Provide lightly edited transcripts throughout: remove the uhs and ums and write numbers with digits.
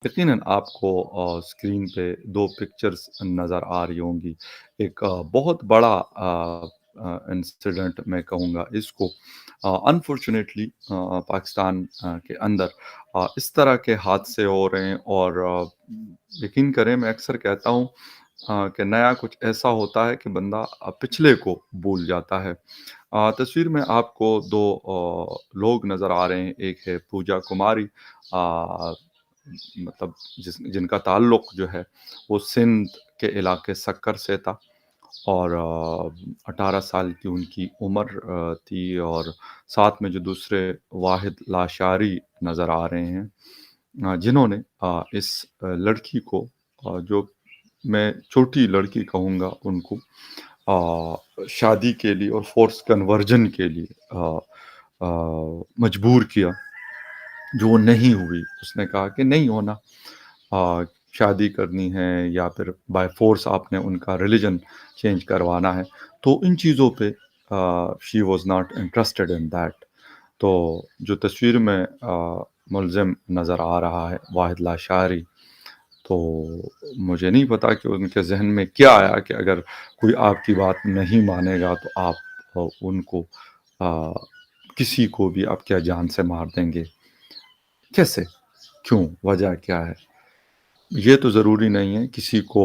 यकीनन आपको स्क्रीन पे 2 पिक्चर्स नज़र आ रही होंगी। एक बहुत बड़ा इंसिडेंट मैं कहूँगा इसको। अनफॉर्च्युनेटली पाकिस्तान के अंदर इस तरह के हादसे हो रहे हैं और यकीन करें मैं अक्सर कहता हूँ कि नया कुछ ऐसा होता है कि बंदा पिछले को भूल जाता है। तस्वीर में आपको 2 लोग नज़र आ रहे हैं। एक है पूजा कुमारी, अ, मतलब जिनका ताल्लुक जो है वो सिंध के इलाके सक्कर से था और 18 साल की उनकी उम्र थी और साथ में जो दूसरे वाहिद लाशारी नज़र आ रहे हैं, जिन्होंने इस लड़की को, जो मैं छोटी लड़की कहूँगा उनको, शादी के लिए और फ़ोर्स कन्वर्जन के लिए मजबूर किया, जो वो नहीं हुई। उसने कहा कि नहीं होना, शादी करनी है या फिर बाय फ़ोर्स आपने उनका रिलिजन चेंज करवाना है। तो इन चीज़ों पे she was not interested in that. तो जो तस्वीर में मुल्ज़िम नज़र आ रहा है वाहिद लाशारी, तो मुझे नहीं पता कि उनके ज़हन में क्या आया कि अगर कोई आपकी बात नहीं मानेगा तो आप उनको, अ, किसी को भी आप क्या जान से मार देंगे? कैसे? क्यों? वजह क्या है? ये तो ज़रूरी नहीं है किसी को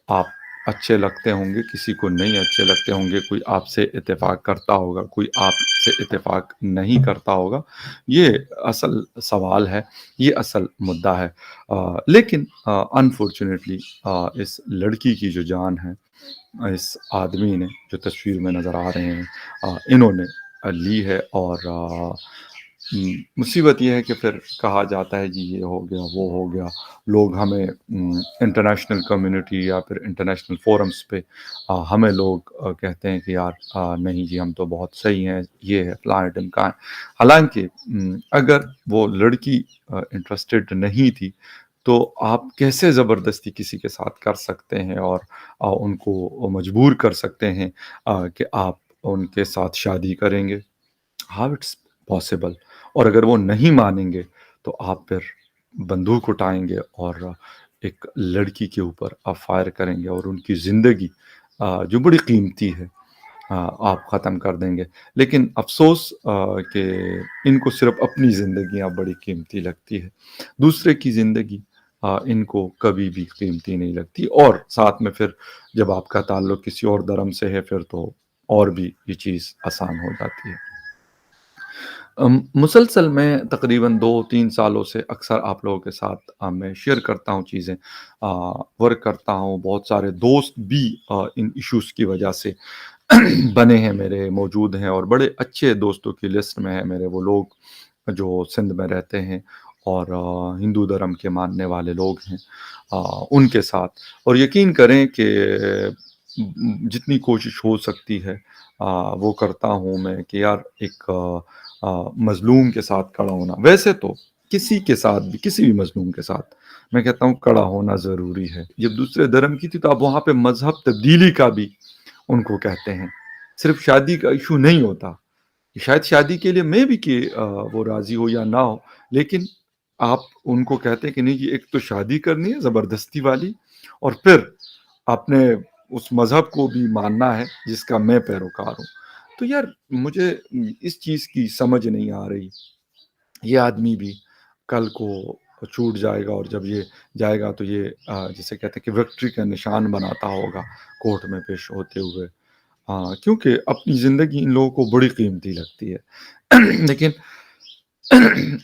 आप अच्छे लगते होंगे, किसी को नहीं अच्छे लगते होंगे, कोई आपसे इत्तेफ़ाक करता होगा, कोई आपसे इत्तेफ़ाक नहीं करता होगा। ये असल सवाल है, ये असल मुद्दा है। लेकिन अनफ़ॉर्च्युनेटली इस लड़की की जो जान है, इस आदमी ने जो तस्वीर में नज़र आ रहे हैं, इन्होंने ली है और मुसीबत ये है कि फिर कहा जाता है जी ये हो गया, वो हो गया। लोग हमें इंटरनेशनल कम्युनिटी या फिर इंटरनेशनल फ़ोरम्स पे हमें लोग कहते हैं कि यार नहीं जी हम तो बहुत सही हैं, ये है फ़लाँ है ढिमका है। हालाँकि अगर वो लड़की इंटरेस्टेड नहीं थी, तो आप कैसे ज़बरदस्ती किसी के साथ कर सकते हैं और उनको मजबूर कर सकते हैं कि आप उनके साथ शादी करेंगे? How it's possible? और अगर वो नहीं मानेंगे तो आप फिर बंदूक उठाएँगे और एक लड़की के ऊपर आप फायर करेंगे और उनकी ज़िंदगी, जो बड़ी कीमती है, आप ख़त्म कर देंगे। लेकिन अफ़सोस कि इनको सिर्फ़ अपनी ज़िंदगियाँ बड़ी कीमती लगती है। दूसरे की ज़िंदगी इनको कभी भी कीमती नहीं लगती और साथ में फिर जब आपका ताल्लुक किसी और धर्म से है फिर तो और भी ये चीज़ आसान हो जाती है। मुसलसल मैं तकरीबन 2-3 सालों से अक्सर आप लोगों के साथ मैं शेयर करता हूँ चीज़ें, वर्क करता हूँ, बहुत सारे दोस्त भी इन इश्यूज़ की वजह से बने हैं मेरे, मौजूद हैं और बड़े अच्छे दोस्तों की लिस्ट में है मेरे वो लोग जो सिंध में रहते हैं और हिंदू धर्म के मानने वाले लोग हैं, उनके साथ। और यकीन करें कि जितनी कोशिश हो सकती है वो करता हूँ मैं कि यार एक मज़लूम के साथ खड़ा होना। वैसे तो किसी के साथ भी, किसी भी मज़लूम के साथ मैं कहता हूँ खड़ा होना ज़रूरी है। जब दूसरे धर्म की थी तो आप वहाँ पे मज़हब तब्दीली का भी उनको कहते हैं। सिर्फ़ शादी का इश्यू नहीं होता। शायद शादी के लिए मैं भी कि वो राज़ी हो या ना हो, लेकिन आप उनको कहते हैं कि नहीं जी एक तो शादी करनी है ज़बरदस्ती वाली और फिर आपने उस मज़हब को भी मानना है जिसका मैं पैरोकार हूँ। तो यार मुझे इस चीज़ की समझ नहीं आ रही। ये आदमी भी कल को छूट जाएगा और जब ये जाएगा तो ये जिसे कहते हैं कि विक्ट्री का निशान बनाता होगा कोर्ट में पेश होते हुए। हाँ, क्योंकि अपनी ज़िंदगी इन लोगों को बड़ी कीमती लगती है। लेकिन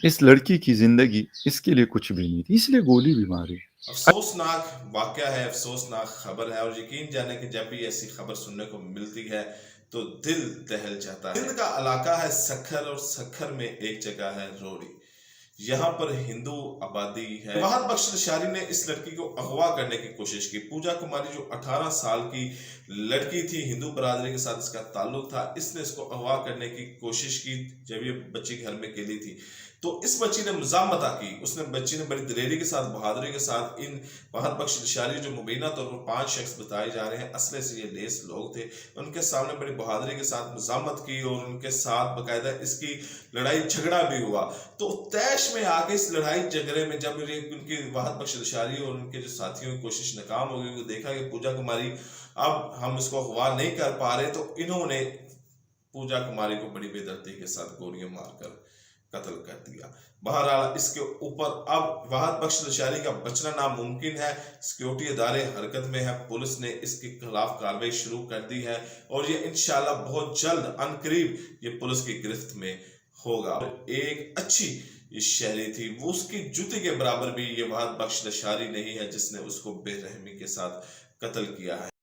इस लड़की की ज़िंदगी इसके लिए कुछ भी नहीं थी, इसलिए गोली भी मारी। अफ़सोसनाक वाक़या है, अफ़सोसनाक ख़बर है और यकीन जाने कि जब भी ऐसी ख़बर सुनने को मिलती है, तो दिल दहल जाता है। सिंध का इलाका है सक्खर और सक्खर में एक जगह है रोहड़ी। यहाँ पर हिंदू आबादी है। वहाद बख्श लशारी ने इस लड़की को अगवा करने की कोशिश की। पूजा कुमारी जो 18 साल की लड़की थी, हिंदू बरादरी के साथ इसका ताल्लुक था, इसने इसको अगवा करने की कोशिश की जब ये बच्ची घर में अकेली थी। तो इस बच्ची ने मुज़ामत की, बच्ची ने बड़ी दिलेरी के साथ, बहादुरी के साथ इन वाहद बख्श लशारी जो मुबीना तौर पर 5 शख्स बताए जा रहे हैं, असले से ये लेस लोग थे, उनके सामने बड़ी बहादुरी के साथ मुज़ामत की और उनके साथ बाकायदा इसकी लड़ाई झगड़ा भी हुआ। तो तैश में आके इस लड़ाई झगड़े में जब उनकी वाहद बख्श लशारी और उनके जो साथियों की कोशिश नाकाम हो गई, देखा कि पूजा कुमारी अब हम इसको अगवा नहीं कर पा रहे, तो इन्होंने पूजा कुमारी को बड़ी बेदर्दी के साथ गोलियां मारकर कत्ल कर दिया। बहरहाल इसके ऊपर अब वाहद बख्श लशारी का बचना नामुमकिन है। सिक्योरिटी इदारे हरकत में है, पुलिस ने इसके खिलाफ कार्रवाई शुरू कर दी है और ये इंशाल्लाह बहुत जल्द अनकरीब ये पुलिस की गिरफ्त में होगा। एक अच्छी शहरी थी, वो उसकी जूती के बराबर भी ये वाहद बख्श लशारी नहीं है जिसने उसको बेरहमी के साथ कत्ल किया है।